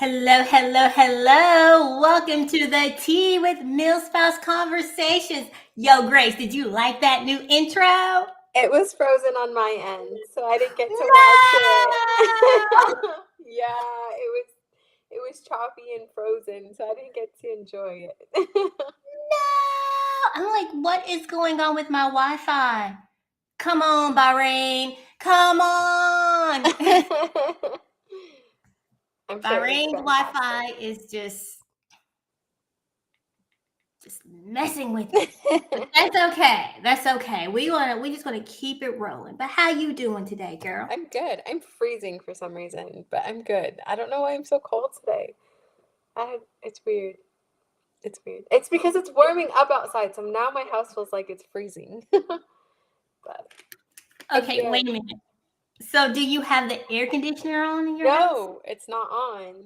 Hello, hello, hello. Welcome to the Tea with Mill Spouse Conversations. Yo, Grace, did you like that new intro? It was frozen on my end, so I didn't get to watch it. No! Yeah, it was choppy and frozen, so I didn't get to enjoy it. No! I'm like, what is going on with my Wi Fi? Come on, Bahrain. Come on. I'm sure it was Bahrain's Wi fantastic. Fi is just messing with me. But that's okay. That's okay. We just want to keep it rolling. But how you doing today, girl? I'm good. I'm freezing for some reason, but I'm good. I don't know why I'm so cold today. It's weird. It's weird. It's because it's warming up outside, so now my house feels like it's freezing. But I'm Okay, good. wait a minute. So, do you have the air conditioner on in your house? No, it's not on.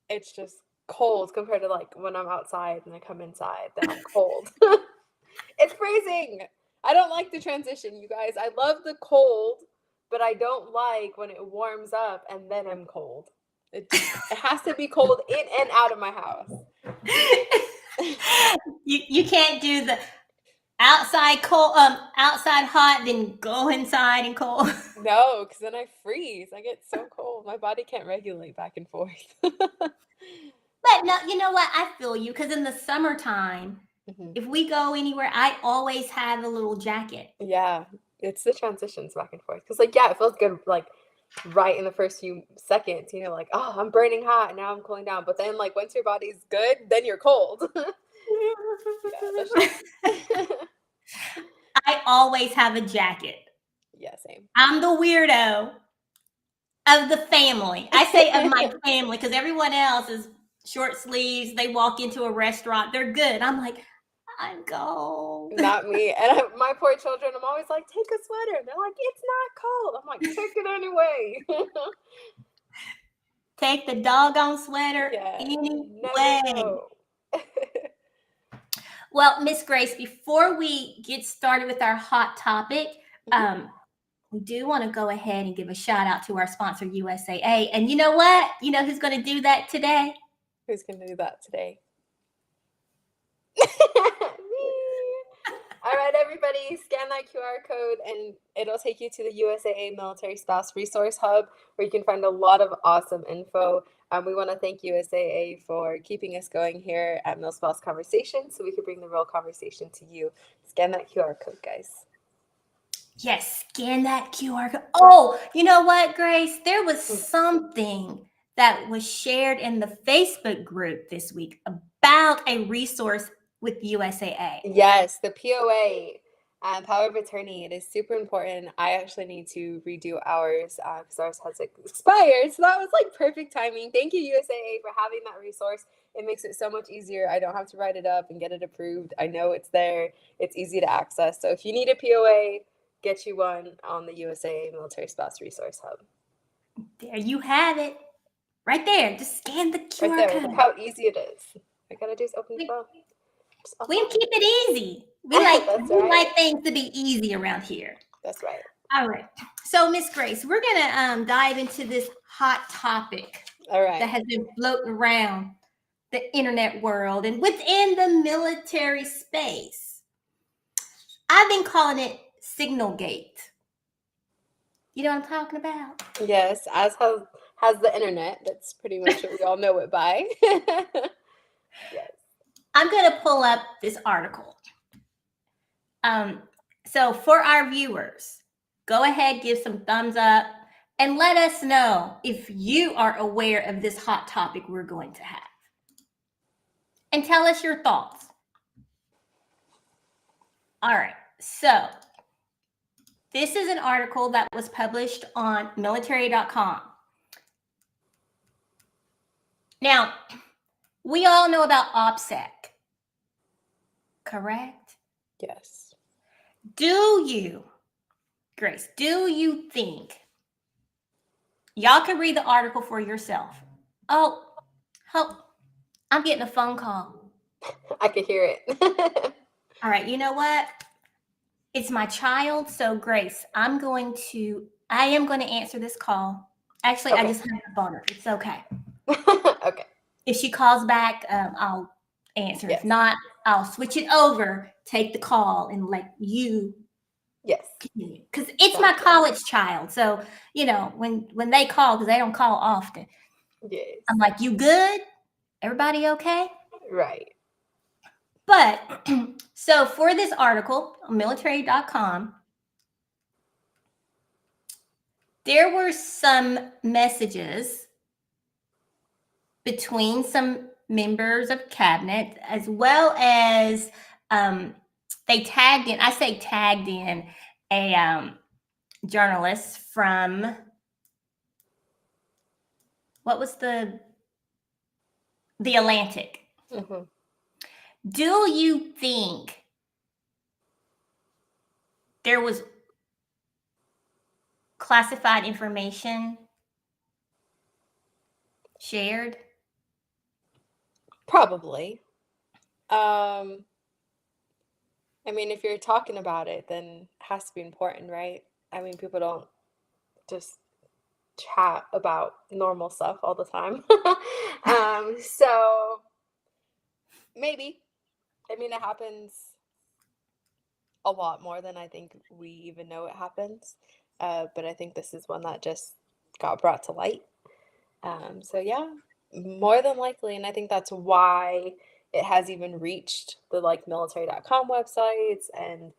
It's just cold compared to like when I'm outside and I come inside, then I'm cold. It's freezing. I don't like the transition, you guys. I love the cold, but I don't like when it warms up and then I'm cold. It has to be cold in and out of my house. You can't do the outside cold, outside hot, then go inside and cold. No, because then I freeze. I get so cold. My body can't regulate back and forth. But no, you know what? I feel you because in the summertime, Mhm. if we go anywhere, I always have a little jacket. Yeah, it's the transitions back and forth. Because, like, yeah, it feels good, like, right in the first few seconds. Like, oh, I'm burning hot, and now I'm cooling down. But then, like, once your body's good, then you're cold. Yeah, that's just. I always have a jacket. Yeah, same. I'm the weirdo of the family. I say of my family because everyone else is short sleeves. They walk into a restaurant, they're good. I'm like, I'm cold. Not me. And my poor children, I'm always like, take a sweater. And they're like, it's not cold. I'm like, take it anyway. Take the doggone sweater Yeah, you never anyway. know. Well, Miss Grace, before we get started with our hot topic, Mhm. we do want to go ahead and give a shout out to our sponsor, USAA. And you know what? You know who's going to do that today? Who's going to do that today? All right, everybody, scan that QR code and it'll take you to the USAA Military Spouse Resource Hub where you can find a lot of awesome info. We want to thank USAA for keeping us going here at Mil Spouse Conversation so we can bring the real conversation to you. Scan that QR code, guys. Yes, scan that QR code. Oh, you know what, Grace? There was something that was shared in the Facebook group this week about a resource with USAA. Yes, the POA, power of attorney. It is super important. I actually need to redo ours because ours has expired. So that was like perfect timing. Thank you, USAA, for having that resource. It makes it so much easier. I don't have to write it up and get it approved. I know it's there. It's easy to access. So if you need a POA, get you one on the USAA Military Spouse Resource Hub. There you have it. Right there. Just scan the Right QR there. code. Look how easy it is. All I gotta do is open the We, phone. Just we unlock keep it. it easy. We like That's we right. like things to be easy around here. That's right. All right. So, Miss Grace, we're gonna dive into this hot topic All right. that has been floating around the internet world and within the military space. I've been calling it Signal Gate. You know what I'm talking about? Yes, as has the internet. That's pretty much what we all know it by. Yes. I'm gonna pull up this article. Um, so for our viewers, go ahead, give some thumbs up, and let us know if you are aware of this hot topic we're going to have. And tell us your thoughts. All right, so this is an article that was published on military.com. Now, we all know about OPSEC, correct? Yes. Do you, Grace, do you think y'all can read the article for yourself? Oh, I'm getting a phone call. I could hear it. All right, you know what? It's my child, so Grace, I am going to answer this call. Actually, I Okay. just hung up on her. It's okay. If she calls back, I'll answer. Yes. If not, I'll switch it over, take the call, and let you Yes. continue. Because it's my college child. So, when they call, because they don't call often, Yes. I'm like, you good? Everybody okay? Right. But so for this article on military.com, there were some messages between some members of cabinet, as well as they tagged in, I say tagged in, a journalist from, what was the Atlantic. Mm-hmm. Do you think there was classified information shared? Probably. I mean, if you're talking about it, then it has to be important, right? I mean, people don't just chat about normal stuff all the time. So maybe. I mean, it happens a lot more than I think we even know it happens. But I think this is one that just got brought to light. So yeah, more than likely, and I think that's why it has even reached the like military.com websites and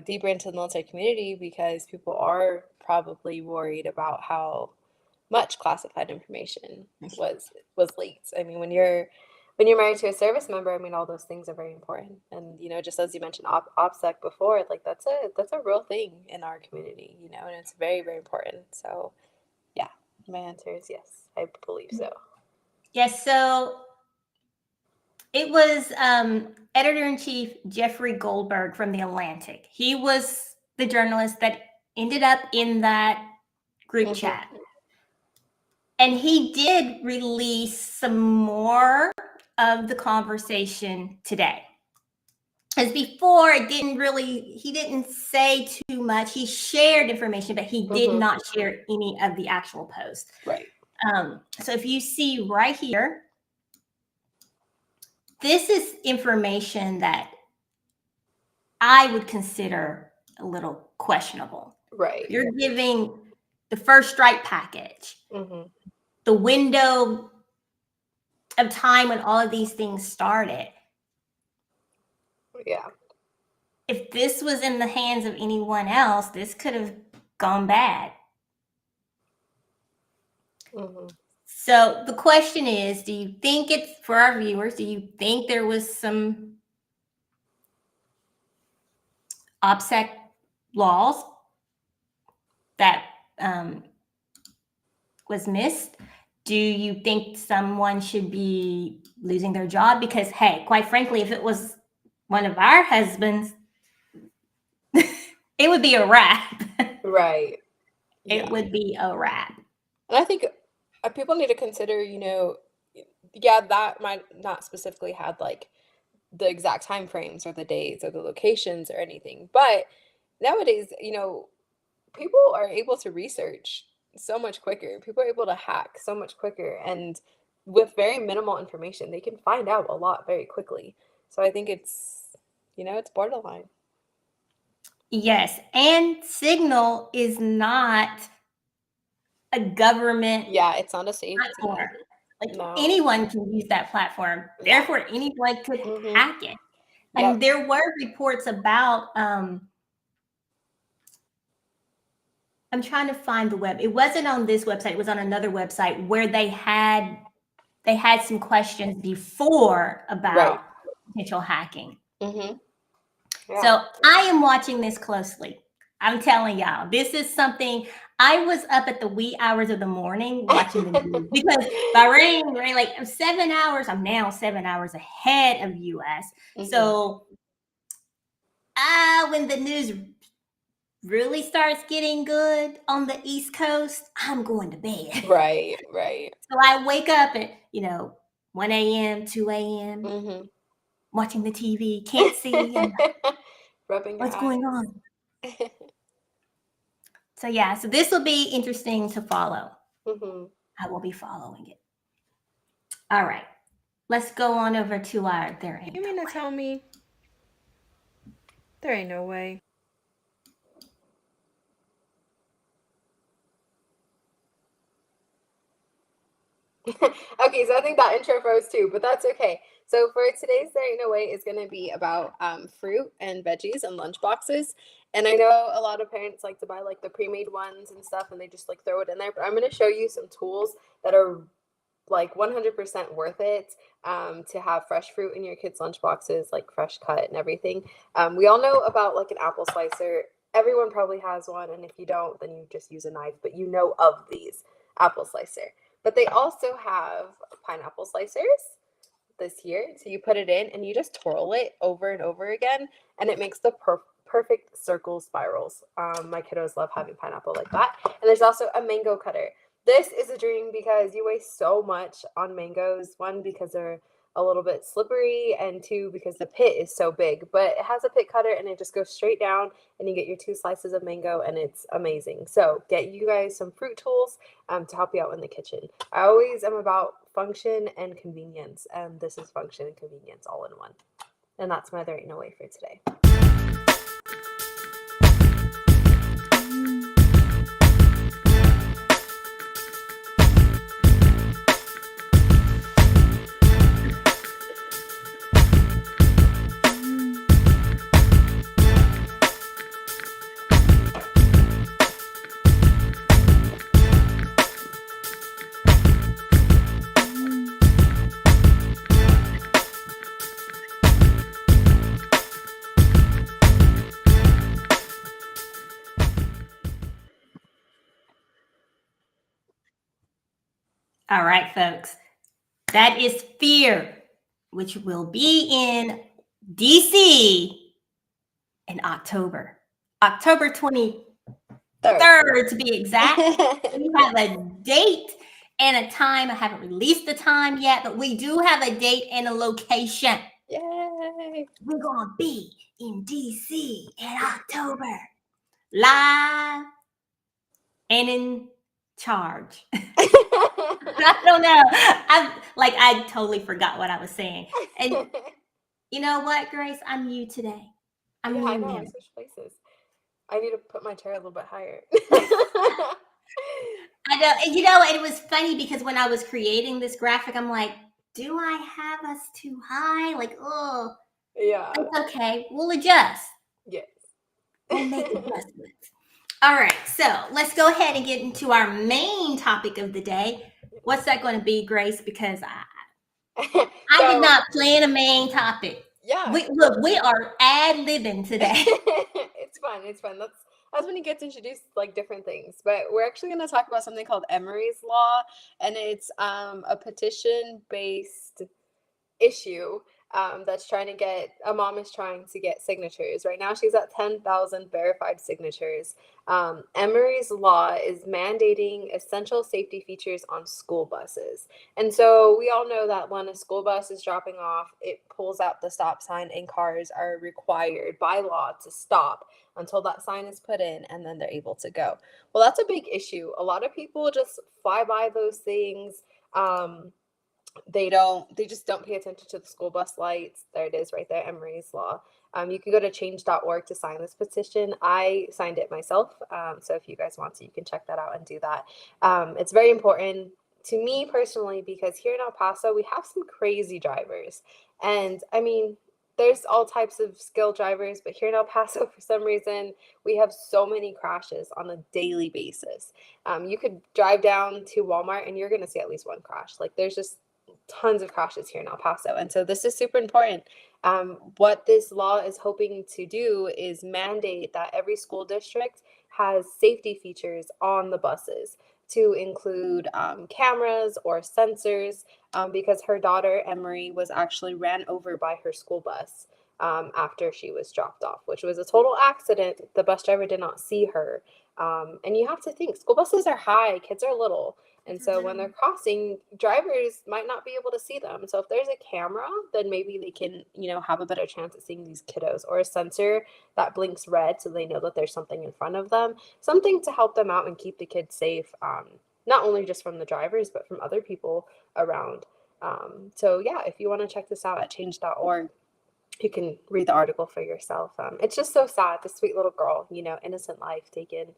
deeper into the military community because people are probably worried about how much classified information was leaked. I mean, when you're married to a service member, I mean, all those things are very important. And just as you mentioned, OPSEC before, like that's a real thing in our community, and it's very, very important. So yeah, my answer is yes, I believe so. Yes, so it was editor-in-chief Jeffrey Goldberg from The Atlantic. He was the journalist that ended up in that group chat. And he did release some more of the conversation today. As before, he didn't say too much. He shared information, but he did not share any of the actual posts. Right. So if you see right here, this is information that I would consider a little questionable. Right. You're giving the first strike package, the window of time when all of these things started. Yeah. If this was in the hands of anyone else, this could have gone bad. So the question is, do you think it's, for our viewers, do you think there was some OPSEC laws that was missed? Do you think someone should be losing their job? Because, hey, quite frankly, if it was one of our husbands, it would be a wrap. Right. It would be a wrap. And I think people need to consider, that might not specifically have like the exact time frames or the days or the locations or anything. But nowadays, people are able to research so much quicker. People are able to hack so much quicker. And with very minimal information, they can find out a lot very quickly. So I think it's, it's borderline. Yes. And Signal is not a government. Yeah, it's not a safety platform. Like no. anyone can use that platform. Yeah. Therefore, anyone could hack it. And there were reports about I'm trying to find the web. It wasn't on this website. It was on another website where they had some questions before about potential hacking. Yeah. So I am watching this closely. I'm telling y'all, this is something. I was up at the wee hours of the morning watching the news because Bahrain, right, like 7 hours. I'm now 7 hours ahead of US. So when the news really starts getting good on the East Coast, I'm going to bed. Right. So I wake up at 1 a.m., 2 a.m. Watching the TV, can't see what's going on. So yeah, so this will be interesting to follow. I will be following it. All right. Let's go on over to our There Ain't You No mean to Way. tell me there ain't no way? Okay, so I think that intro froze too, but that's okay. So for today's There Ain't No Way is going to be about fruit and veggies and lunch boxes. And I know a lot of parents like to buy like the pre-made ones and stuff, and they just like throw it in there. But I'm going to show you some tools that are like 100% worth it to have fresh fruit in your kids' lunch boxes, like fresh cut and everything. We all know about like an apple slicer. Everyone probably has one, and if you don't, then you just use a knife. But you know of these apple slicer. But they also have pineapple slicers this year. So you put it in and you just twirl it over and over again, and it makes the perfect circle spirals. My kiddos love having pineapple like that. And there's also a mango cutter. This is a dream because you waste so much on mangoes. One, because they're a little bit slippery, and two, because the pit is so big. But it has a pit cutter and it just goes straight down, and you get your 2 slices of mango, and it's amazing. So get you guys some fruit tools to help you out in the kitchen. I always am about function and convenience, and this is function and convenience all in one. And that's my There Ain't No Way for today. All right, folks. That is Fear, which will be in DC in October. October 23rd, to be exact. We have a date and a time. I haven't released the time yet, but we do have a date and a location. Yay! We're going to be in DC in October, live and in charge. I don't know. I totally forgot what I was saying. And you know what, Grace? I'm you today. I'm yeah, I you know. now. I switched places. I need to put my chair a little bit higher. I know. And you know, it was funny because when I was creating this graphic, I'm like, do I have us too high? Like, oh, Yeah. it's okay. We'll adjust. Yes. We'll make adjustments. All right. So let's go ahead and get into our main topic of the day. What's that going to be, Grace? Because I did not plan a main topic. Yeah. We are ad-libbing today. It's fun. It's fun. That's when you get to introduce like different things. But we're actually going to talk about something called Emery's Law, and it's a petition-based issue that's trying to get a mom is trying to get signatures. Right now, she's at 10,000 verified signatures. Emery's Law is mandating essential safety features on school buses. And so we all know that when a school bus is dropping off, it pulls out the stop sign, and cars are required by law to stop until that sign is put in, and then they're able to go. Well, that's a big issue. A lot of people just fly by those things. They just don't pay attention to the school bus lights. There it is right there, Emery's Law. You can go to change.org to sign this petition. I signed it myself. So if you guys want to, you can check that out and do that. It's very important to me personally because here in El Paso, we have some crazy drivers. And I mean, there's all types of skilled drivers, but here in El Paso, for some reason, we have so many crashes on a daily basis. You could drive down to Walmart and you're going to see at least one crash. Like there's just tons of crashes here in El Paso. And so this is super important. What this law is hoping to do is mandate that every school district has safety features on the buses to include cameras or sensors because her daughter, Emery, was actually ran over by her school bus after she was dropped off, which was a total accident. The bus driver did not see her. And you have to think, school buses are high, kids are little. And so when they're crossing, drivers might not be able to see them. So if there's a camera, then maybe they can, have a better chance at seeing these kiddos, or a sensor that blinks red so they know that there's something in front of them, something to help them out and keep the kids safe, not only just from the drivers, but from other people around. So yeah, if you want to check this out at change.org, you can read the article for yourself. It's just so sad. The sweet little girl, innocent life taken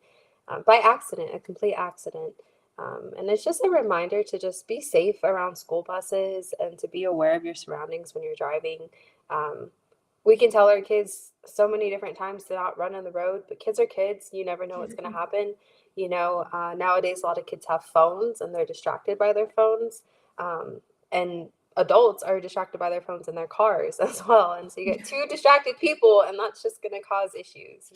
by accident, a complete accident. And it's just a reminder to just be safe around school buses and to be aware of your surroundings when you're driving. Um, we can tell our kids so many different times to not run on the road, but kids are kids. You never know what's going to happen. Nowadays, a lot of kids have phones and they're distracted by their phones. And adults are distracted by their phones in their cars as well. And so you get two distracted people, and that's just going to cause issues.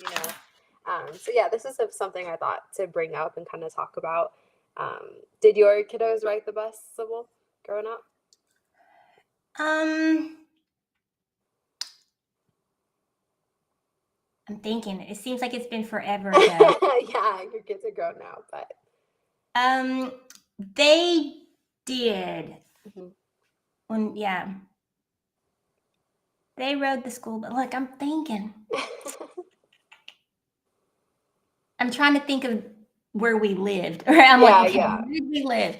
So yeah, this is something I thought to bring up and kind of talk about. Did your kiddos ride the bus, Sybil, growing up? I'm thinking. It seems like it's been forever ago. Yeah, your kids are grown now, but they did. Mhm. They rode the school bus. Look, I'm thinking. I'm trying to think of where we lived. Or I'm Yeah, like, okay, yeah. where did we live?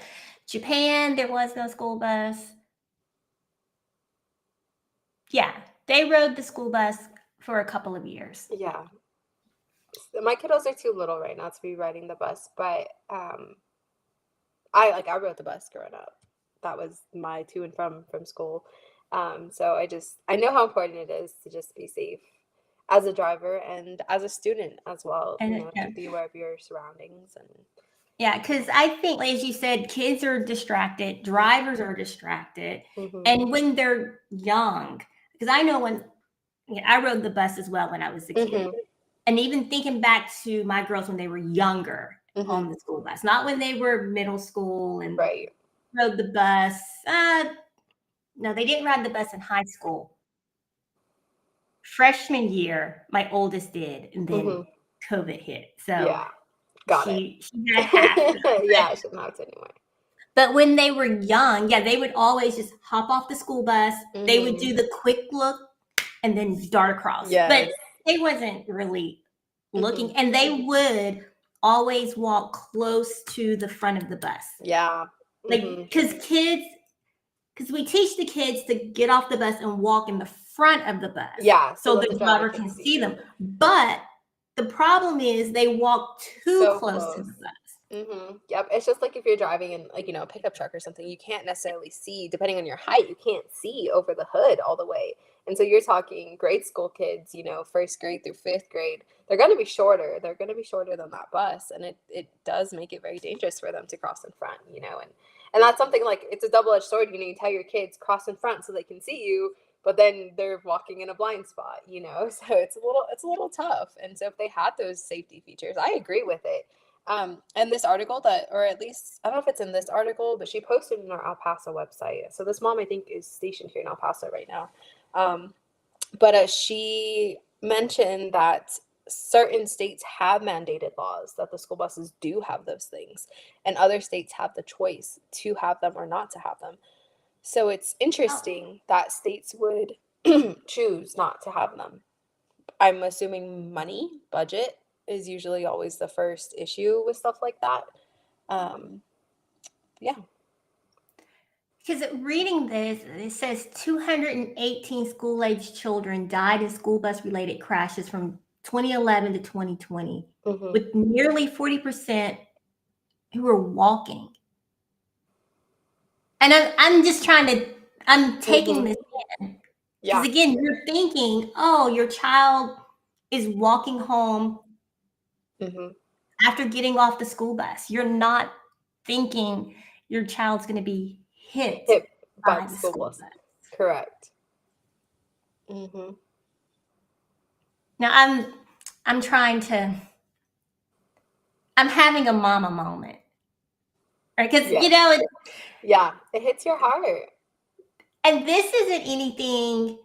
Japan, there was no school bus. Yeah, they rode the school bus for a couple of years. Yeah. My kiddos are too little right now to be riding the bus, but I rode the bus growing up. That was my to and from school. So I know how important it is to just be safe as a driver and as a student as well, And to be aware of your surroundings. And yeah, because I think, as you said, kids are distracted, drivers are distracted, and when they're young, because I know I rode the bus as well when I was a kid, and even thinking back to my girls when they were younger on the school bus, not when they were middle school and right. rode the bus. No, they didn't ride the bus in high school. Freshman year, my oldest did, and then COVID hit. So yeah, got she had half. Yeah, she didn't have to anyway. But when they were young, yeah, they would always just hop off the school bus. They would do the quick look and then dart across. Yes. But they wasn't really looking, and they would always walk close to the front of the bus. Yeah. Like, because we teach the kids to get off the bus and walk in the front of the bus. Yeah. So the driver can see them. But the problem is they walk too close to the bus. Yep. It's just like if you're driving in a pickup truck or something, you can't necessarily see, depending on your height, you can't see over the hood all the way. And so you're talking grade school kids, first grade through fifth grade, they're going to be shorter. They're going to be shorter than that bus. And it does make it very dangerous for them to cross in front, and that's something like, it's a double-edged sword. You tell your kids cross in front so they can see you, but then they're walking in a blind spot, so it's a little tough. And so if they had those safety features, I agree with it. And this article or at least, I don't know if it's in this article, but she posted in our El Paso website. So this mom, I think, is stationed here in El Paso right now. But she mentioned that certain states have mandated laws that the school buses do have those things, and other states have the choice to have them or not to have them. So it's interesting that states would choose not to have them. I'm assuming money, budget, is usually always the first issue with stuff like that. Yeah. Because reading this, it says 218 school-age children died in school bus-related crashes from 2011 to 2020, with nearly 40% who were walking. And I'm just I'm taking this in. Because again, you're thinking, oh, your child is walking home after getting off the school bus. You're not thinking your child's going to be hit by the school bus. Correct. Now I'm having a mama moment, right? Because it hits your heart. And this isn't anything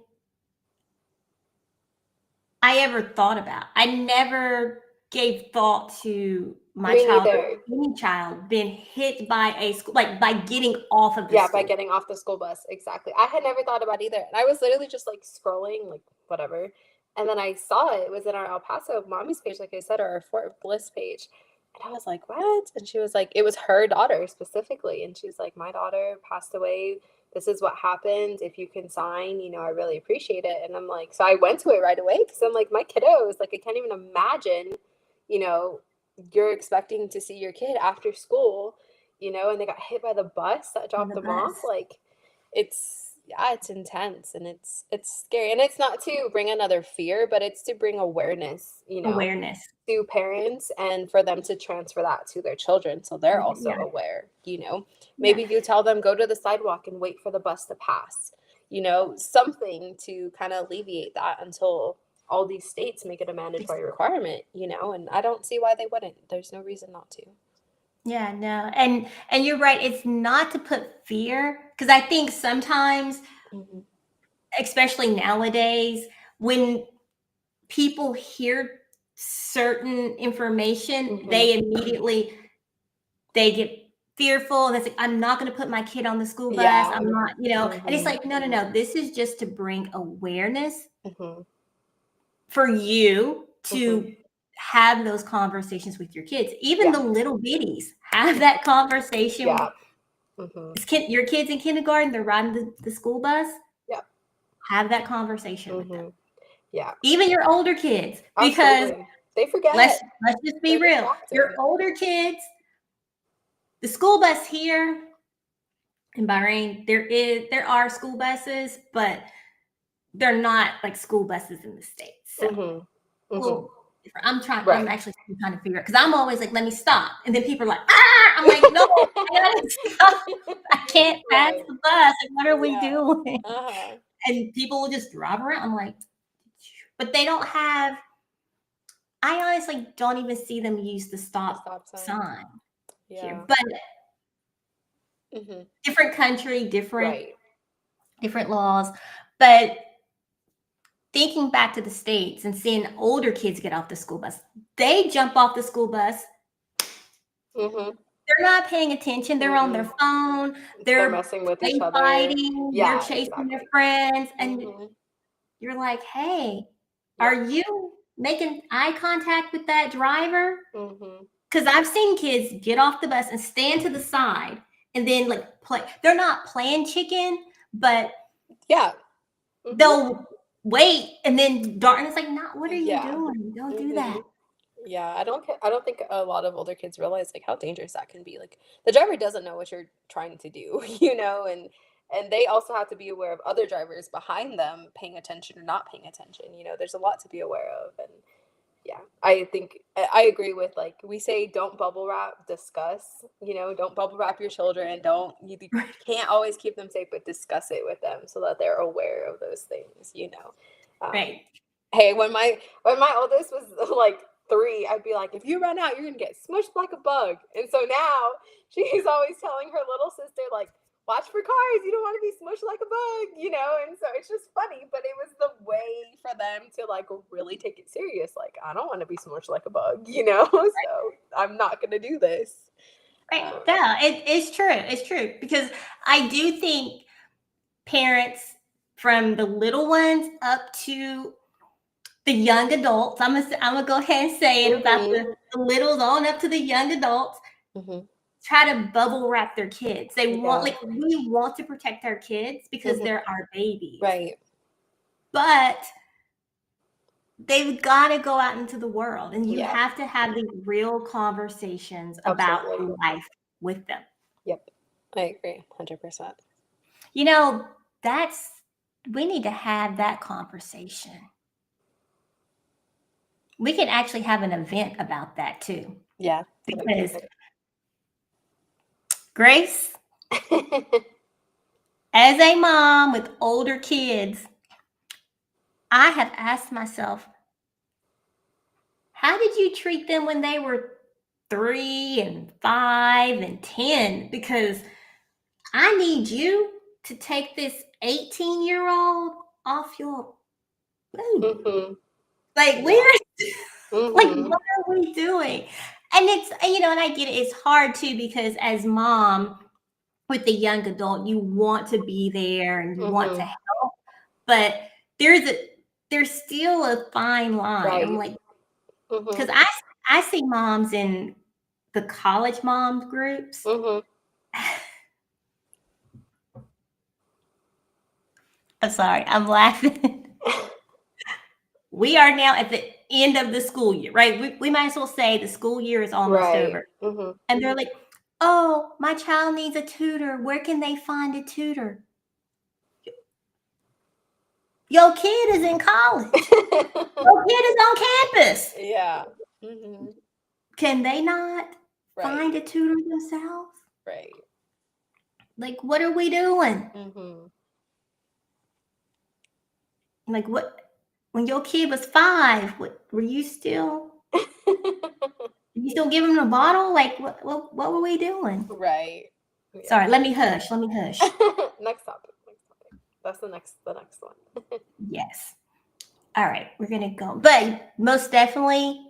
I ever thought about. I never gave thought to my child or any child being hit by a school, like by getting off of the school. By getting off the school bus. Exactly. I had never thought about either. And I was literally just like scrolling, like whatever. And then I saw it was in our El Paso mommy's page, like I said, or our Fort Bliss page. And I was like, what? And she was like, it was her daughter specifically. And she's like, my daughter passed away this is what happened. If you can sign, I really appreciate it. And I'm like, so I went to it right away because I'm like, my kiddos, like, I can't even imagine, you know, you're expecting to see your kid after school, and they got hit by the bus that On dropped the them bus. off. Like, it's intense, and it's scary. And it's not to bring another fear, but it's to bring awareness, Awareness. to parents, and for them to transfer that to their children so they're also Yeah. aware. Yeah. Maybe you tell them, go to the sidewalk and wait for the bus to pass, something to kind of alleviate that until all these states make it a mandatory requirement, and I don't see why they wouldn't. There's no reason not to. Yeah, no. And you're right. It's not to put fear, because I think sometimes, Mm-hmm. especially nowadays, when people hear certain information, Mm-hmm. they get fearful, and they say, I'm not going to put my kid on the school bus. Yeah. I'm not, and it's Mhm. like, no. This is just to bring awareness Mm-hmm. for you to have those conversations with your kids. Even the little bitties have that conversation. Yeah. Mm-hmm. Your kids in kindergarten, they're riding the school bus. Yeah. Have that conversation with them. Yeah. Even your older kids, because Absolutely. They forget. let's just be They're real. distracted. Your older kids, the school bus here in Bahrain, there are school buses, but they're not like school buses in the States. So, well, I'm actually trying to figure out, because I'm always like, let me stop. And then people are like, ah! I'm like, no, I gotta stop. I can't pass the bus. Like, what are we doing? Uh-huh. And people will just drive around. I'm like, but they don't have, I honestly don't even see them use the stop sign here. But different country, different laws. But thinking back to the States and seeing older kids get off the school bus, they jump off the school bus. They're not paying attention. They're on their phone. They're messing with each other. Fighting. They're chasing their friends. And you're like, hey, are you making eye contact with that driver? Because I've seen kids get off the bus and stand to the side and then like play. They're not playing chicken, but they'll wait and then dart. And it's like, what are you doing? Don't do that. Yeah, I don't think a lot of older kids realize like how dangerous that can be. Like, the driver doesn't know what you're trying to do, and they also have to be aware of other drivers behind them paying attention or not paying attention. There's a lot to be aware of. And yeah, I think I agree with, like, we say don't bubble wrap, discuss. Don't bubble wrap your children. You can't always keep them safe, but discuss it with them so that they're aware of those things. Right. Hey, when my oldest was like 3, I'd be like, if you run out, you're gonna get smushed like a bug. And so now she's always telling her little sister, like, watch for cars, you don't want to be smushed like a bug, and so it's just funny, but it was the way for them to like really take it serious. Like, I don't want to be smushed like a bug, so I'm not gonna do this. Right. Yeah, it's true. It's true, because I do think parents, from the little ones up to the young adults, I'm gonna go ahead and say it about the littles on up to the young adults, try to bubble wrap their kids. They want, like, we want to protect our kids because they're our babies. Right. But they've got to go out into the world, and you have to have the real conversations about life with them. Yep. I agree 100%. We need to have that conversation. We could actually have an event about that too. Yeah. Because Grace, as a mom with older kids, I have asked myself, how did you treat them when they were 3 and 5 and 10? Because I need you to take this 18-year-old off your food. Like, like, what are we doing? And it's, and I get it. It's hard too, because as mom with the young adult, you want to be there and you want to help, but there's still a fine line. Right. I'm like, because I see moms in the college mom groups. I'm sorry. I'm laughing. We are now at the end of the school year, right? We might as well say the school year is almost Right. over. Mm-hmm. And they're like, oh, my child needs a tutor. Where can they find a tutor? Your kid is in college. Your kid is on campus. Yeah. Mm-hmm. Can they not Right. find a tutor themselves? Right. Like, what are we doing? Mm-hmm. Like, what? When your kid was 5, what were you still? You still give him a bottle? Like, what were we doing? Right. Yeah. Sorry, let me hush. Let me hush. Next topic. That's the next one. Yes. All right, we're gonna go. But most definitely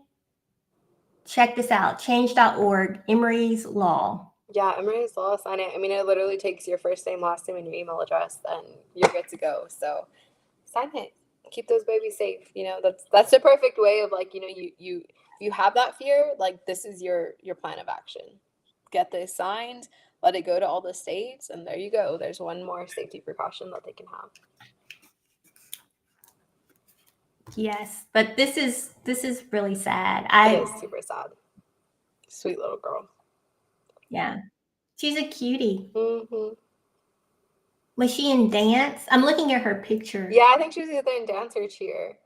check this out. Change.org, Emery's Law. Yeah, Emery's Law, sign it. I mean, it literally takes your first name, last name, and your email address, and you're good to go. So sign it. Keep those babies safe. You know, that's the perfect way of, like, you know, you have that fear, like, this is your plan of action. Get this signed, let it go to all the states, and there you go. There's one more safety precaution that they can have. Yes, but this is really sad. It is super sad. Sweet little girl. Yeah, she's a cutie. Mm-hmm. Was she in dance? I'm looking at her picture. Yeah, I think she was either in dance or cheer.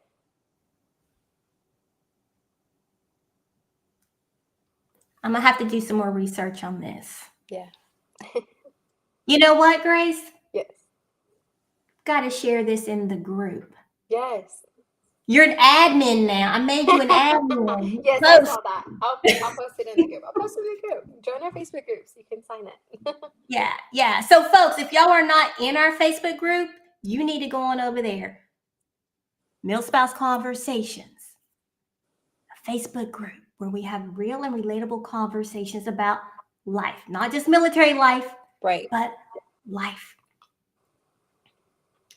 I'm gonna have to do some more research on this. Yeah. You know what, Grace? Yes. Got to share this in the group. Yes. You're an admin now. I made you an admin. Yes, I saw that. I'll post it in the group. I'll post it in the group. Join our Facebook group so you can sign it. Yeah. So, folks, if y'all are not in our Facebook group, you need to go on over there. Milspouse Conversations, a Facebook group where we have real and relatable conversations about life, not just military life, Right, but life.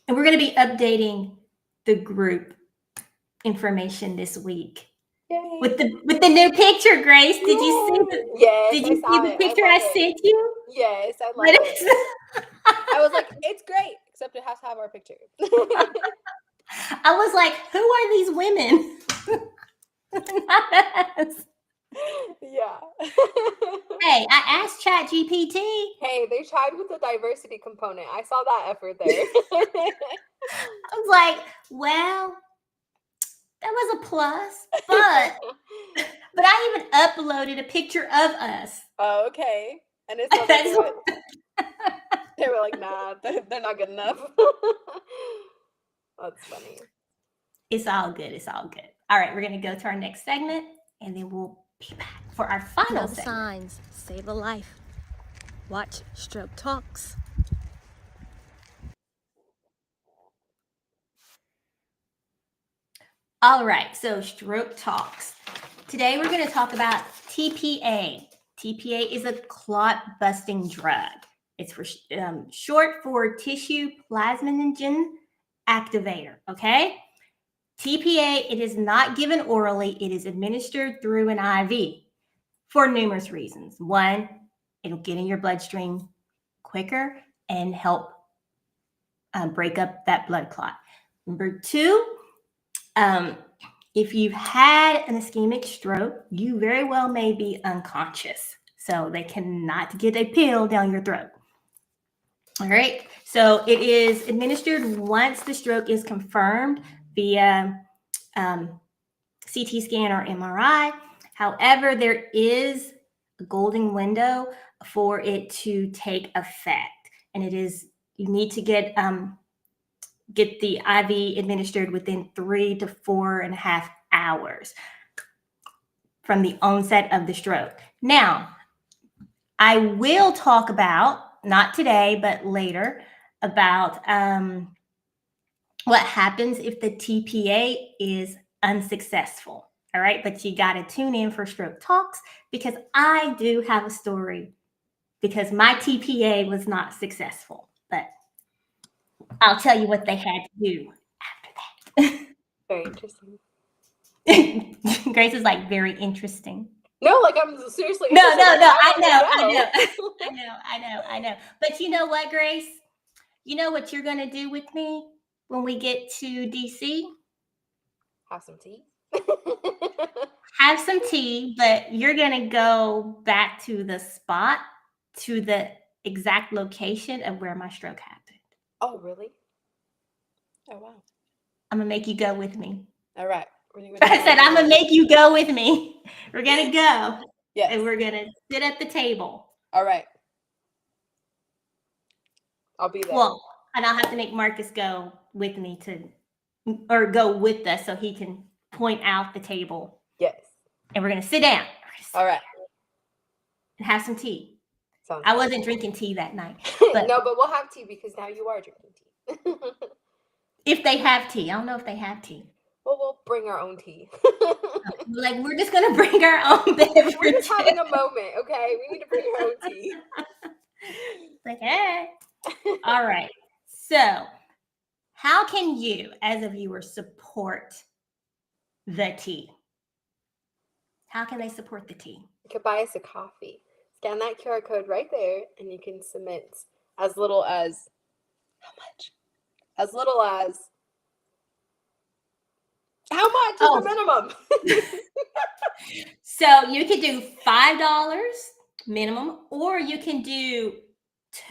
And we're going to be updating the group information this week. Yay. With the new picture, Grace. Did you see the Yes, Did you see the picture I sent you? Yes, I love it. I was like, it's great, except it has to have our picture. I was like, who are these women? Not us. Yeah. Hey, I asked ChatGPT. Hey, they tried with the diversity component. I saw that effort there. I was like, well, that was a plus, but I even uploaded a picture of us. Oh, okay. And it's they were like, nah, they're not good enough. That's funny. It's all good. It's all good. All right, we're going to go to our next segment, and then we'll be back for our final segment. Signs save a life. Watch Stroke Talks. All right, so Stroke Talks. Today we're going to talk about TPA. TPA is a clot-busting drug. It's for short for tissue plasminogen activator, okay? TPA, it is not given orally. It is administered through an IV for numerous reasons. One, it'll get in your bloodstream quicker and help break up that blood clot. Number two, if you've had an ischemic stroke, you very well may be unconscious. So they cannot get a pill down your throat. All right. So it is administered once the stroke is confirmed via CT scan or MRI. However, there is a golden window for it to take effect. And it is, you need to get the IV administered within 3 to 4.5 hours from the onset of the stroke. Now, I will talk about, not today, but later, about what happens if the TPA is unsuccessful. All right, but you got to tune in for Stroke Talks because I do have a story because my TPA was not successful, but I'll tell you what they had to do after that. Very interesting. Grace is like, very interesting. No, like I'm seriously. No, I know. But you know what, Grace? You know what you're going to do with me? when we get to DC. Have some tea. Have some tea, but you're going to go back to the spot, to the exact location of where my stroke happened. Oh, really? Oh, wow. I'm going to make you go with me. All right. I said, I'm going to make you go with me. We're going to go. Yes. And we're going to sit at the table. All right. I'll be there. Well, and I'll have to make Marcus go with me or go with us so he can point out the table. Yes. And we're going to sit down. All right. And have some tea. Sounds I good. wasn't drinking tea that night. But No, but we'll have tea because now you are drinking tea. if they have tea, I don't know if they have tea. Well, we'll bring our own tea. Like, we're just going to bring our own beverage. We're just having a moment, okay? We need to bring our own tea. Like, hey. All right. So, how can you, as a viewer, support the tea? How can they support the tea? You could buy us a coffee. Scan that QR code right there, and you can submit as little as how much? As little as how much is the minimum? So you could do $5 minimum, or you can do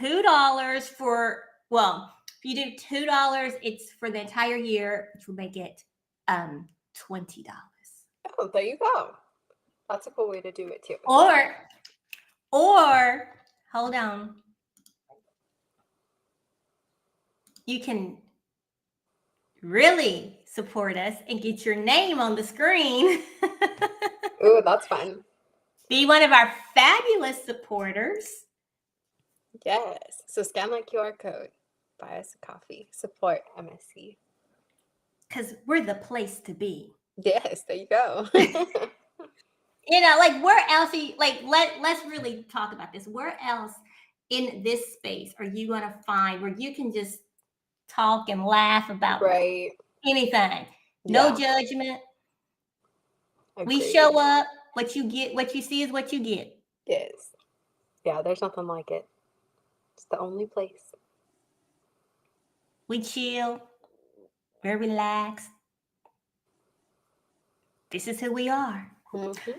$2 for, well, if you do $2, it's for the entire year, which will make it $20. Oh, there you go. That's a cool way to do it too. Or hold on. You can really support us and get your name on the screen. Ooh, that's fun. Be one of our fabulous supporters. Yes. So scan that QR code. Buy us a coffee. Support MSC. Because we're the place to be. Yes, there you go. You know, like, where else let's really talk about this. Where else in this space are you going to find where you can just talk and laugh about Right. anything? No judgment. We show up. What you get, what you see is what you get. Yes. Yeah, there's nothing like it. It's the only place. We chill. We're relaxed. This is who we are. Mm-hmm.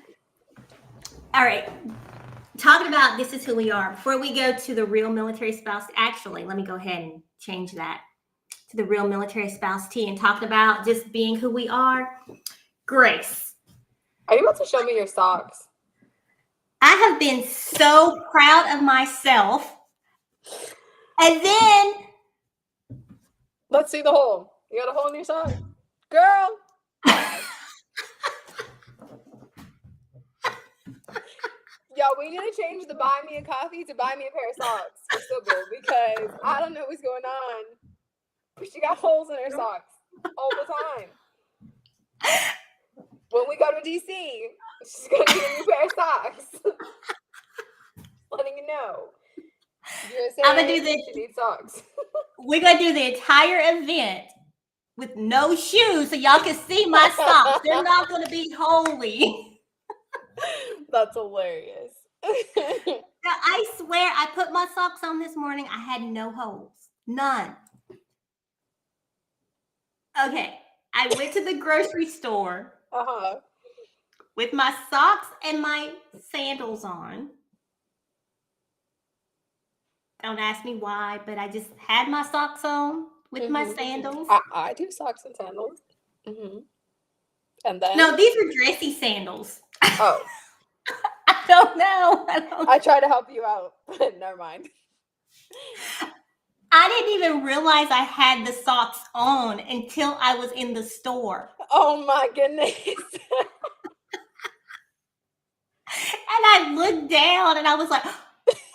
All right. Talking about this is who we are. Before we go to the real military spouse, actually, let me go ahead and change that to the real military spouse tea and talking about just being who we are. Grace, Are you about to show me your socks? I have been so proud of myself. And then Let's see the hole. You got a hole in your sock? Girl. Yo, we need to change the buy me a coffee to buy me a pair of socks for Sybil because I don't know what's going on. But she got holes in her socks all the time. When we go to DC, she's going to get a new pair of socks. Letting you know. I'm gonna do this. She needs socks. We're going to do the entire event with no shoes so y'all can see my socks. They're not going to be holy. That's hilarious. Now, I swear, I put my socks on this morning. I had no holes. None. Okay. I went to the grocery store with my socks and my sandals on. Don't ask me why, but I just had my socks on with my sandals. I do socks and sandals. Mm-hmm. And then No, these were dressy sandals. oh, I don't know. I try to help you out, but never mind. I didn't even realize I had the socks on until I was in the store. Oh my goodness. And I looked down and I was like,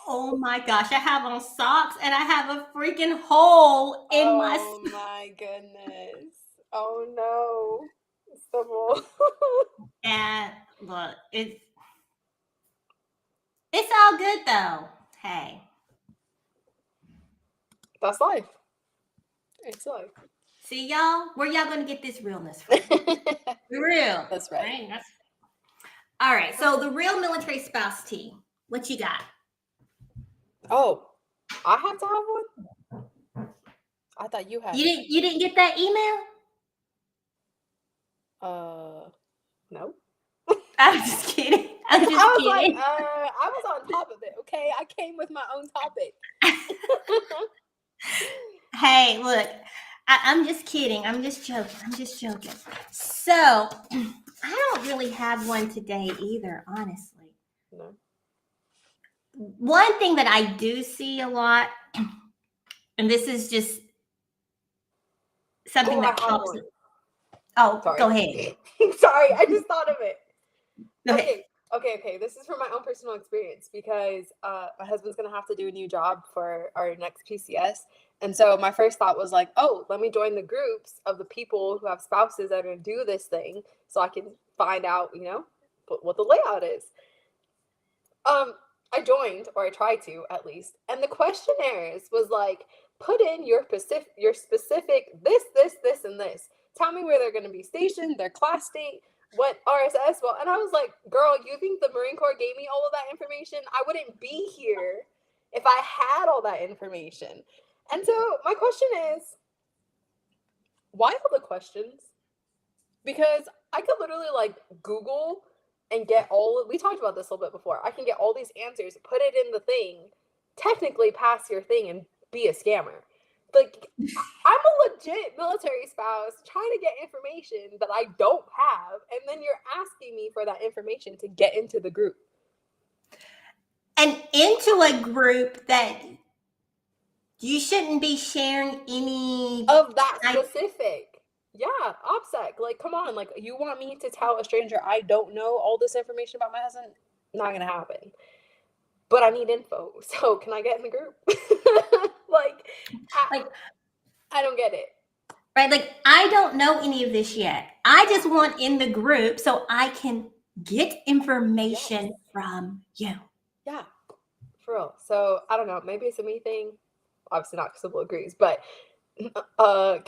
oh my gosh, I have on socks and I have a freaking hole in my Oh my goodness. Oh no. Sybil. And look, it's all good though. Hey. That's life. It's life. See y'all? Where y'all gonna get this realness from? Real. That's right. All right. So the real military spouse tea. What you got? Oh, I have to have one? I thought you had You it. didn't get that email? No. I'm just kidding. I'm just I was like, kidding. I was on top of it. Okay, I came with my own topic. Hey, look, I'm just kidding. I'm just joking. I'm just joking. So, I don't really have one today either, honestly. No. One thing that I do see a lot, and this is just something Oh, I that have pops. one. Oh, Sorry. go ahead. Sorry, I just thought of it. Go ahead. Okay. This is from my own personal experience because my husband's gonna have to do a new job for our next PCS. And so my first thought was like, oh, let me join the groups of the people who have spouses that are gonna do this thing so I can find out, what the layout is. I joined, or I tried to at least, and the questionnaires was like, put in your specific this, and this. Tell me where they're going to be stationed, their class date, what RSS. Well, and I was like, girl, you think the Marine Corps gave me all of that information? I wouldn't be here if I had all that information. And so my question is, why all the questions? Because I could literally like Google and get we talked about this a little bit before. I can get all these answers, put it in the thing, technically pass your thing and be a scammer. Like, I'm a legit military spouse trying to get information that I don't have, and then you're asking me for that information to get into the group. And into a group that you shouldn't be sharing any Of that specific. Yeah, OPSEC. Like, come on. Like, you want me to tell a stranger I don't know all this information about my husband? Not gonna happen. But I need info. So can I get in the group? I don't get it. Right? Like, I don't know any of this yet. I just want in the group so I can get information from you. Yeah, for real. So I don't know. Maybe it's a me thing. Obviously not because Sybil agrees, but can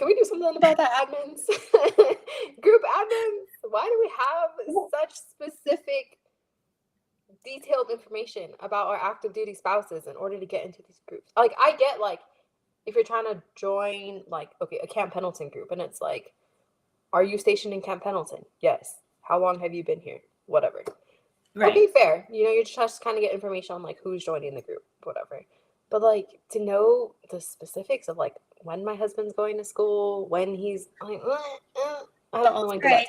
we do something about that, admins? Group admins, why do we have such specific detailed information about our active duty spouses in order to get into these groups? Like, I get, like, if you're trying to join, like, okay, a Camp Pendleton group, and it's like, are you stationed in Camp Pendleton? Yes. How long have you been here? Whatever. Right. Okay, fair. You're just kind of get information on, like, who's joining the group, whatever. But, like, to know the specifics of, like, when my husband's going to school, when he's like, I don't really want to do that.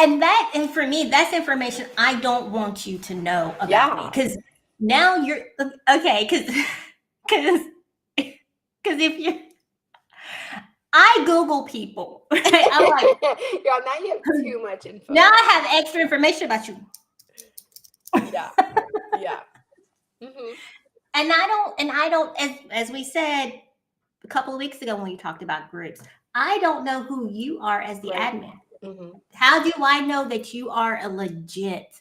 And that, and for me, that's information I don't want you to know about me. Because now you're, okay, because if you're, I Google people. Right? I'm like, yeah, now you have too much info. Now I have extra information about you. Yeah. Mm-hmm. And I don't, as we said a couple of weeks ago when we talked about groups, I don't know who you are as the admin. Mm-hmm. How do I know that you are a legit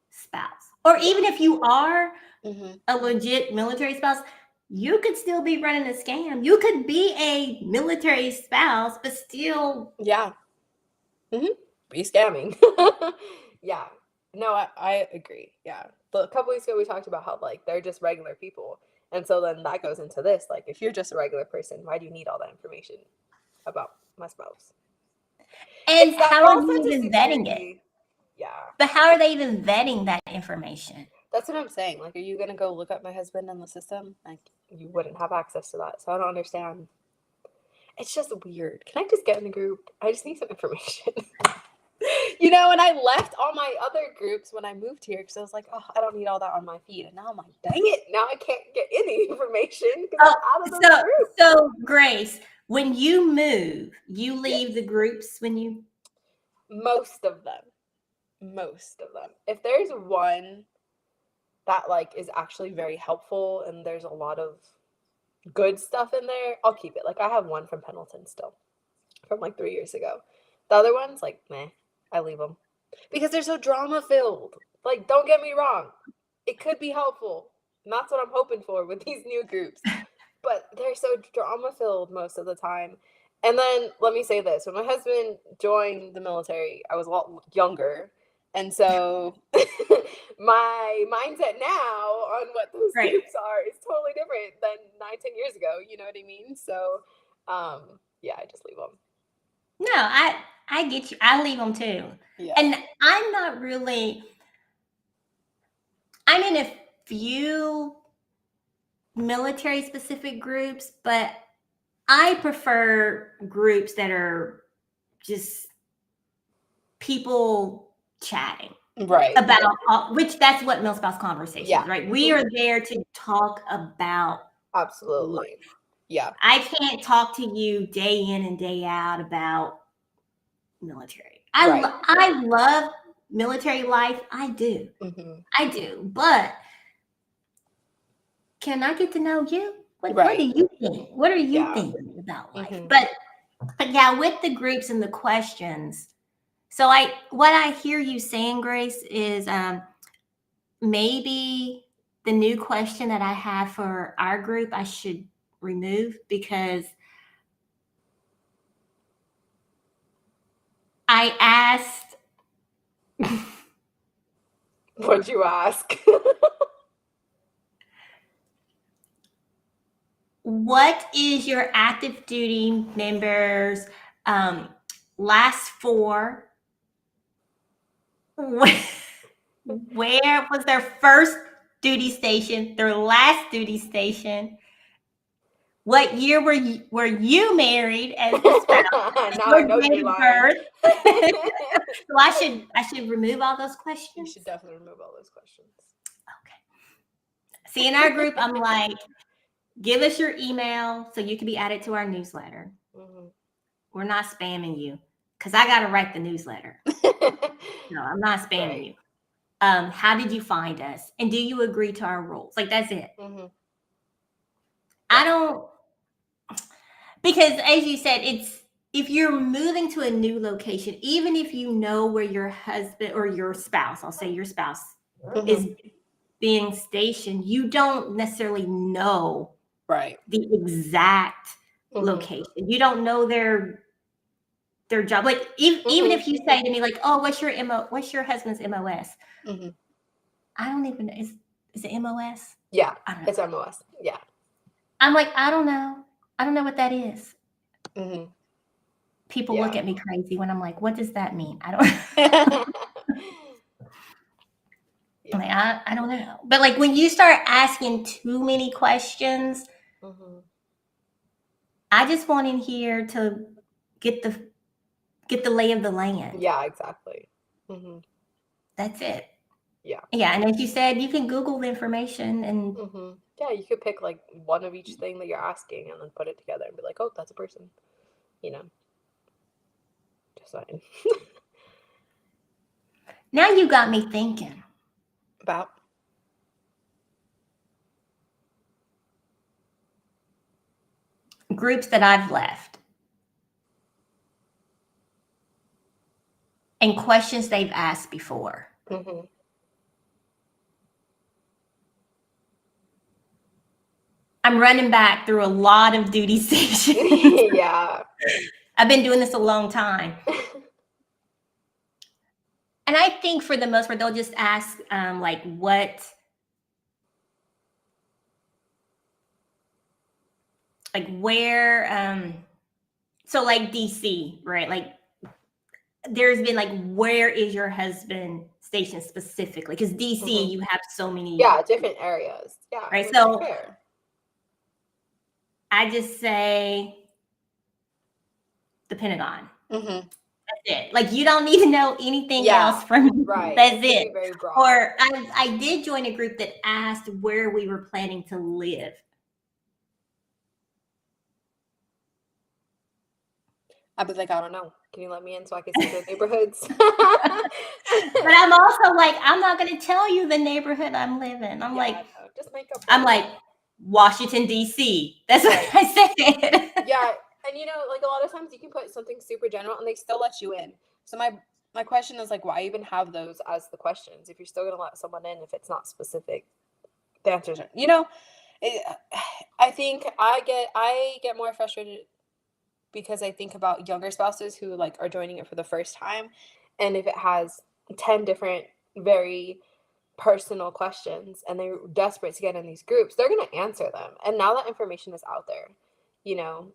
spouse? Or even if you are a legit military spouse, you could still be running a scam. You could be a military spouse, but still. Yeah. Mm-hmm. Be scamming. Yeah. No, I agree. Yeah. But a couple weeks ago, we talked about how, like, they're just regular people. And so then that goes into this. Like, if you're just a regular person, why do you need all that information about my spouse? And how are you even vetting it? Yeah. But how are they even vetting that information? That's what I'm saying. Like, are you going to go look up my husband in the system? Like, you wouldn't have access to that. So I don't understand. It's just weird. Can I just get in the group? I just need some information. And I left all my other groups when I moved here because I was like, oh, I don't need all that on my feed. And now I'm like, dang it. Now I can't get any information because I'm out of those groups. So, Grace, when you move, you leave the groups when you? Most of them. If there's one that, like, is actually very helpful and there's a lot of good stuff in there, I'll keep it. Like, I have one from Pendleton still from like 3 years ago. The other ones, like, meh, I leave them because they're so drama filled. Like, don't get me wrong, it could be helpful, and that's what I'm hoping for with these new groups, but they're so drama filled most of the time. And then let me say this: when my husband joined the military, I was a lot younger, And so my mindset now on what those Right. groups are is totally different than 9, 10 years ago. You know what I mean? So, yeah, I just leave them. No, I get you. I leave them too. Yeah. And I'm not really. I'm in a few military specific groups, but I prefer groups that are just people chatting Right. about which that's what MilSpouse Conversations, Yeah. right? We are there to talk about. Absolutely. Yeah. I can't talk to you day in and day out about military. I love military life. I do. Mm-hmm. I do. But can I get to know you? What Right. do you think? What are you Yeah. thinking about life? Mhm. But yeah, with the groups and the questions. So what I hear you saying, Grace, is maybe the new question that I have for our group I should remove, because I asked What'd you ask? what is your active duty members last four? Where was their first duty station, their last duty station? What year were you married as the spouse? Now I know Your date you're of lying. birth. So I should remove all those You questions. should definitely remove all those questions. Okay. See, in our group, I'm like, give us your email so you can be added to our newsletter. Mm-hmm. We're not spamming you, because I got to write the newsletter. No, I'm not spamming Right. you. How did you find us? And do you agree to our rules? Like, that's it. Mm-hmm. I don't, because as you said, it's, if you're moving to a new location, even if you know where your husband or your spouse, I'll say your spouse, Mm-hmm. is being stationed, you don't necessarily know Right. the exact Mm-hmm. location. You don't know their job. Like even if you say to me, like, "Oh, what's your husband's MOS?" Mm-hmm. I don't even know. Is it MOS? Yeah, I don't know. it's MOS. Yeah. I'm like, I don't know. I don't know what that is. Mm-hmm. People Yeah. look at me crazy when I'm like, what does that mean? I don't. Yeah. Like, I don't know. But like when you start asking too many questions, Mm-hmm. I just want in here to get the lay of the land. Yeah, exactly. Mm-hmm. That's it. Yeah. Yeah, and as you said, you can Google the information and Mm-hmm. Yeah, you could pick like one of each thing that you're asking and then put it together and be like, oh, that's a person. You know. Just saying. now you got me thinking. About. Groups that I've left and questions they've asked before. Mm-hmm. I'm running back through a lot of duty stations. Yeah. I've been doing this a long time. And I think for the most part, they'll just ask like what, like where, so like DC, right? Like there's been like, where is your husband stationed specifically? Because DC, Mhm. you have so many. Yeah, different areas. Yeah. Right, which so- is fair. I just say the Pentagon. Mm-hmm. That's it. Like you don't need to know anything Yeah, else from me. Right. That's It's it. very broad. Or I did join a group that asked where we were planning to live. I'd be like, I don't know. Can you let me in so I can see the neighborhoods? But I'm also like, I'm not going to tell you the neighborhood I'm living. I'm Yeah, like, no, just make up. I'm like Washington D.C. That's what I said. Yeah, and you know, like a lot of times you can put something super general and they still let you in. So my question is like, why even have those as the questions if you're still gonna let someone in if it's not specific? The answers are, you know, I think I get more frustrated because I think about younger spouses who like are joining it for the first time, and if it has 10 different very personal questions and they're desperate to get in these groups, they're going to answer them. And now that information is out there, you know,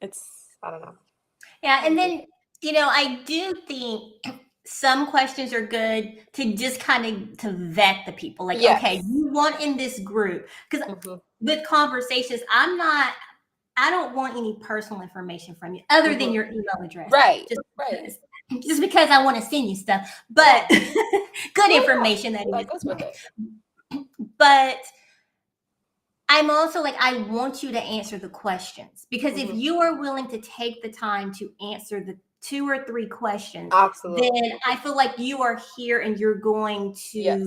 it's, I don't know. Yeah, and then, I do think some questions are good to just kind of to vet the people. Like, Yes. okay, you want in this group, because Mhm. with conversations, I don't want any personal information from you other than Mhm. your email address. Right, Just right. because, just because I want to send you stuff, but good Yeah, information that that is. goes with it. But I'm also like, I want you to answer the questions, because if Mhm. you are willing to take the time to answer the 2 or 3 questions, Absolutely. then I feel like you are here and you're going to Yes.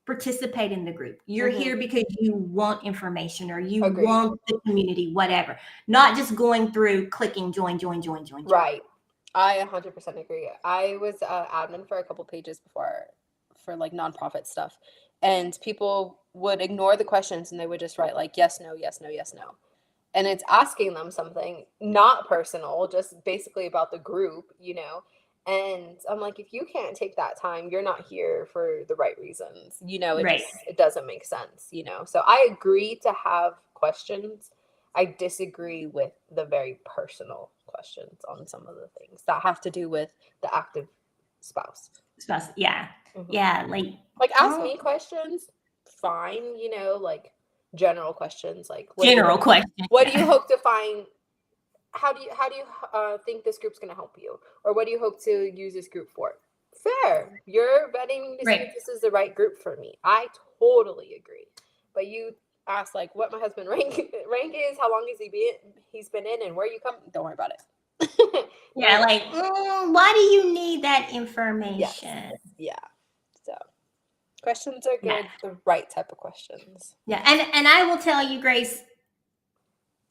participate in the group. You're Mhm. here because you want information or you Agreed. want the community, whatever. Not just going through clicking join. Right. I 100% agree. I was admin for a couple pages before for like nonprofit stuff, and people would ignore the questions and they would just write like yes, no, yes, no, yes, no. And it's asking them something not personal, just basically about the group, you know. And I'm like, if you can't take that time, you're not here for the right reasons. You know, Right. it doesn't make sense, you know. So I agree to have questions. I disagree with the very personal questions on some of the things that have to do with the active spouse. Yeah. Mhm. Yeah. Like ask me questions, fine, you know, like general questions like General question. what do you hope to find, how do you think this group's going to help you, or what do you hope to use this group for? Fair, you're vetting to see Right. if this is the right group for me. I totally agree. But you ask like what my husband rank is, how long has he's been in, and where you come, don't worry about it. Yeah, like, why do you need that information? Yeah, so questions are good. Yeah. The right type of questions. Yeah, and I will tell you, Grace,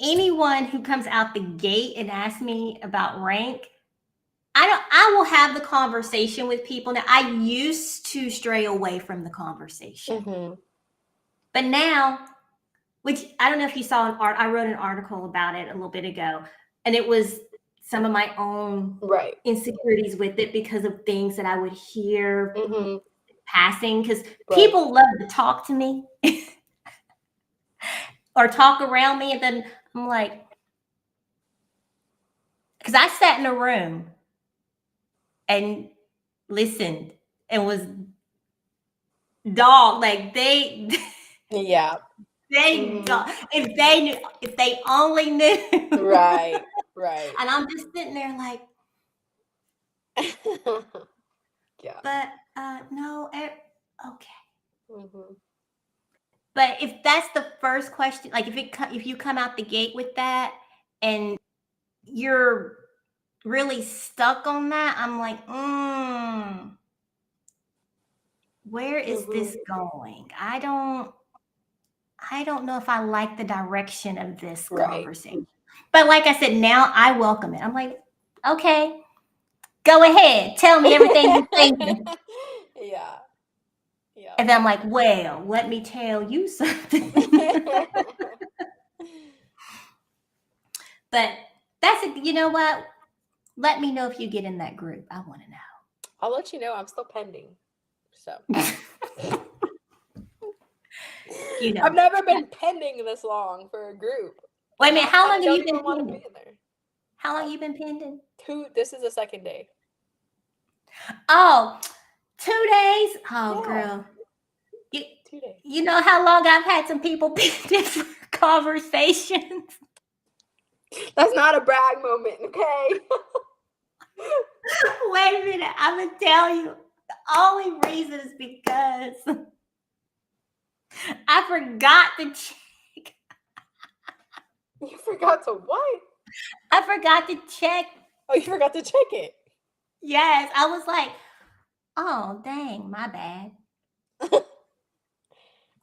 anyone who comes out the gate and asks me about rank, I will have the conversation with people. Now, I used to stray away from the conversation. Mm-hmm. But now, which I don't know if you saw I wrote an article about it a little bit ago, and it was some of my own Right. insecurities with it because of things that I would hear Mm-hmm. passing, because Right. people love to talk to me or talk around me, and then I'm like, because I sat in a room and listened and was dog, like they Yeah. if they only knew. Right. And I'm just sitting there like, Yeah. but no, okay. Mm-hmm. But if that's the first question, like if you come out the gate with that and you're really stuck on that, I'm like, where is this going? I don't know if I like the direction of this conversation. But like I said, now I welcome it. I'm like, okay, go ahead. Tell me everything you're thinking. Yeah. And then I'm like, well, let me tell you something. But that's it. You know what? Let me know if you get in that group. I want to know. I'll let you know. I'm still pending. So You know. I've never been pending this long for a group. Wait a minute. How long have you been want to pending? be in there. How long have you been pending? This is the second day. Oh, 2 days? Oh, Yeah. girl. 2 days. You know how long I've had some people pending for conversations? That's not a brag moment, okay? Wait a minute. I'm going to tell you. The only reason is because I forgot to check. You forgot to what? I forgot to check. Oh, you forgot to check it. Yes. I was like, oh, dang, my bad.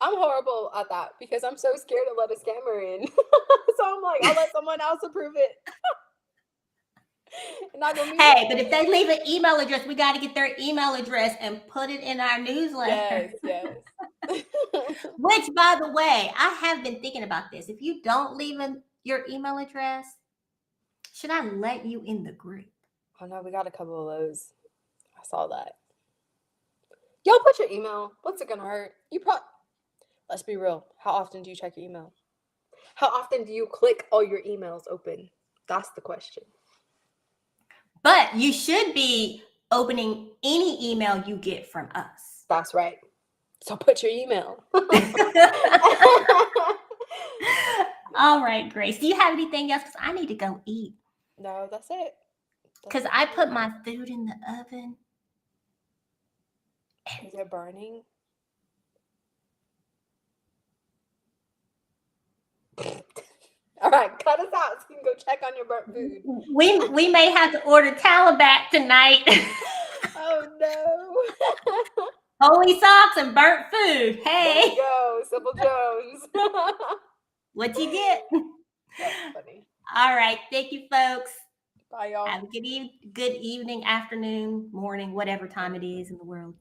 I'm horrible at that because I'm so scared to let a scammer in. So I'm like, I'll let someone else approve it. Hey, but if they leave an email address, we got to get their email address and put it in our newsletter. Yes. Which, by the way, I have been thinking about this. If you don't leave your email address, should I let you in the group? Oh no, we got a couple of those. I saw that. Y'all put your email. What's it gonna hurt? Let's be real. How often do you check your email? How often do you click all your emails open? That's the question. But you should be opening any email you get from us. That's right. So put your email. All right, Grace. Do you have anything else? Because I need to go eat. No, that's it. Because I put my food in the oven. Is it burning? All right, cut us out so you can go check on your burnt food. We may have to order Talabat tonight. Oh no. Holy socks and burnt food. There you Hey, go, Sybil Jones. what you get? That's funny. All right. Thank you, folks. Bye, y'all. Have a good evening, afternoon, morning, whatever time it is in the world.